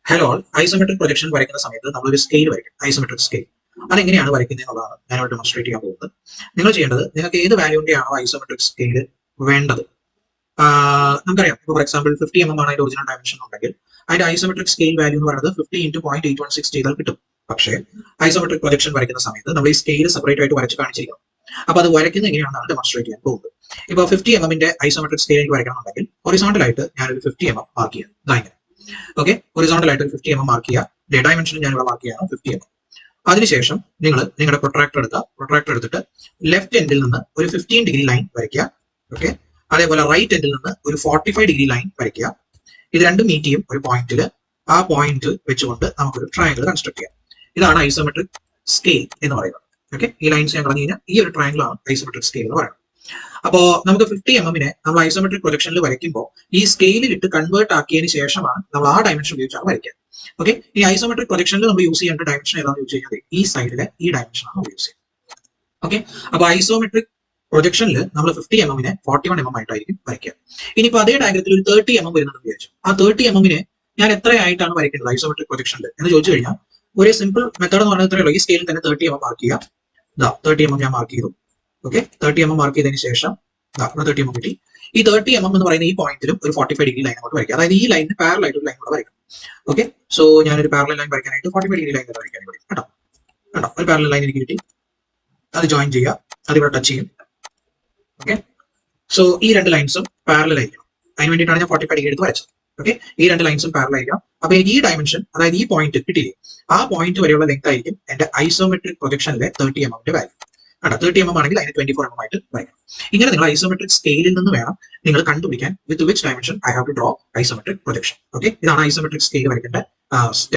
Hello isometric projection വരയ്ക്കുന്ന സമയത്ത് നമ്മളൊരു സ്കെയിൽ വരയ്ക്കും, ഐസോമെട്രിക് സ്കെയിൽ. അതെങ്ങനെയാണ് വരയ്ക്കുന്നത് എന്നുള്ളതാണ് ഞാനിവിടെ ഡെമോൺസ്ട്രേറ്റ് ചെയ്യാൻ പോകുന്നത്. നിങ്ങൾ ചെയ്യേണ്ടത്, നിങ്ങൾക്ക് ഏത് വാല്യൂന്റെ ആണോ ഐസോമെട്രിക് സ്കെയിൽ വേണ്ടത്. നമുക്കറിയാം, ഇപ്പോൾ ഫോർ എക്സാമ്പിൾ 50 ആണ് അതിന്റെ ഒറിജിനൽ ഡയമെൻഷൻ ഉണ്ടെങ്കിൽ അതിന്റെ ഐസോമെട്രിക് സ്കെയിൽ വാല്യൂ എന്ന് പറയുന്നത് 50 × 0.816 ചെയ്താൽ കിട്ടും. പക്ഷേ ഐസോമെട്രിക് പ്രൊജക്ഷൻ വരയ്ക്കുന്ന സമയത്ത് നമ്മൾ ഈ സ്കെയിൽ സെപ്പറേറ്റ് ആയിട്ട് വരച്ച് കാണിച്ചിരിക്കണം. അപ്പൊ അത് വരയ്ക്കുന്നത് എങ്ങനെയാണെന്നാണ് ഡെമോൺസ്ട്രേറ്റ് ചെയ്യാൻ പോകുന്നത്. ഇപ്പോൾ 50 ഐസോമെട്രിക് സ്കെയിൽ എനിക്ക് വരയ്ക്കണമെന്നുണ്ടെങ്കിൽ ഹൊറിസോണ്ടൽ ആയിട്ട് ഞാനൊരു 50 മാർക്ക് ചെയ്യാം. ഇങ്ങനെ ഓക്കെ, ഹൊറിസോണ്ടൽ ആയിട്ട് 50 മാർക്ക് ചെയ്യുക. ഡയമെൻഷൻ ഞാൻ ഇവിടെ മാർക്ക് ചെയ്യണം 50. അതിനുശേഷം നിങ്ങൾ നിങ്ങളുടെ പ്രൊട്രാക്ടർ എടുക്കുക. പ്രൊട്രാക്ടർ എടുത്തിട്ട് ലെഫ്റ്റ് എൻഡിൽ നിന്ന് ഒരു 15 ലൈൻ വരയ്ക്കുക. ഓക്കെ, അതേപോലെ റൈറ്റ് എൻഡിൽ നിന്ന് ഒരു 45 ലൈൻ വരയ്ക്കുക. ഇത് രണ്ടും മീറ്റ് ചെയ്യും ഒരു പോയിന്റിൽ. ആ പോയിന്റ് വെച്ചുകൊണ്ട് നമുക്കൊരു ട്രയാങ്കിൾ കൺസ്ട്രക്ട് ചെയ്യാം. ഇതാണ് ഐസോമെട്രിക് സ്കെയിൽ എന്ന് പറയുന്നത്. ഓക്കെ, ഈ ലൈൻസ് ഞാൻ പറഞ്ഞു കഴിഞ്ഞാൽ ഈ ഒരു ട്രയാങ്കിൾ ആണ് ഐസോമെട്രിക് സ്കെയിൽ എന്ന് പറയുന്നത്. അപ്പോ നമുക്ക് 50 നമ്മൾ ഐസോമെട്രിക് പ്രൊജക്ഷനിൽ വരയ്ക്കുമ്പോൾ ഈ സ്കെയിലിൽ ഇട്ട് കൺവേർട്ട് ആക്കിയതിന് ശേഷമാണ് നമ്മൾ ആ ഡയമെൻഷൻ ഉപയോഗിച്ചാണ് വരയ്ക്കുക. ഓക്കെ, ഈ ഐസോമെട്രിക് പ്രൊജക്ഷനിൽ നമ്മൾ യൂസ് ചെയ്യേണ്ട ഡയമെൻഷൻ ഏതാണെന്ന് ചോദിച്ചു കഴിഞ്ഞാൽ ഈ സൈഡിലെ ഈ ഡയമെൻഷൻ ആണ് യൂസ് ചെയ്യുന്നത്. ഓക്കെ, അപ്പൊ ഐസോമെട്രിക് പ്രൊജക്ഷനിൽ നമ്മൾ 50 41 ആയിട്ടായിരിക്കും വരയ്ക്കുക. ഇനിയിപ്പോ അതേ ഡയഗ്രത്തിൽ ഒരു 30 വരുന്നുണ്ടെന്ന് വിചാരിച്ചു. ആ 30 ഞാൻ എത്രയായിട്ടാണ് വരയ്ക്കേണ്ടത് ഐസോമെട്രിക് പ്രൊജക്ഷനിൽ എന്ന് ചോദിച്ചു കഴിഞ്ഞാൽ ഒരു സിമ്പിൾ മെത്തേഡ് എന്ന് പറയുന്നത് ഇത്രയേ ഉള്ളൂ. ഈ സ്കെയിലിൽ തന്നെ 30 മാർക്ക് ചെയ്യുക. 30 ഞാൻ മാർക്ക് ചെയ്തു. ഓക്കെ, 30 മാർക്ക് ചെയ്തതിന് ശേഷം 30 കിട്ടി. ഈ 30 എന്ന് പറയുന്ന ഈ പോയിന്റിലും ഒരു 45 ലൈൻ അങ്ങോട്ട് വരയ്ക്കുക. അതായത് ഈ ലൈനിന് പാരലൽ ആയിട്ട് ഒരു ലൈൻ കൂടെ വരയ്ക്കും. ഓക്കെ, സോ ഞാനൊരു പാരലൽ ലൈൻ വരയ്ക്കാനായിട്ട് 45 ലൈൻ വരയ്ക്കാൻ ഇവിടെ കേട്ടോ. ഒരു പാരലൽ ലൈൻ എനിക്ക് കിട്ടി. അത് ജോയിൻ ചെയ്യുക, അതിവിടെ ടച്ച് ചെയ്യും. ഓക്കെ, സോ ഈ രണ്ട് ലൈൻസും പാരലൽ ആയിരിക്കണം. അതിന് വേണ്ടിയിട്ടാണ് ഞാൻ 45 എടുത്ത് വരച്ചത്. ഓക്കെ, ഈ രണ്ട് ലൈൻസും പാരലൽ ആയിരിക്കണം. അപ്പൊ ഈ ഡയമെൻഷൻ, അതായത് ഈ പോയിന്റ് കിട്ടിയില്ലേ, ആ പോയിന്റ് വരെയുള്ള ലെങ്ത് ആയിരിക്കും എന്റെ ഐസോമെട്രിക് പ്രൊജക്ഷനിലെ 30 വാല്യൂ. 30 ആണെങ്കിൽ അതിന് 24 ആയിട്ട് വരയ്ക്കണം. ഇങ്ങനെ നിങ്ങൾ ഐസോമെട്രിക് സ്കെയിലിൽ നിന്ന് വേണം നിങ്ങൾ കണ്ടുപിടിക്കാൻ with which dimension I have to draw isometric projection. Okay, ഇതാണ് ഐസോമെട്രിക് സ്കെയിൽ വരയ്ക്കേണ്ട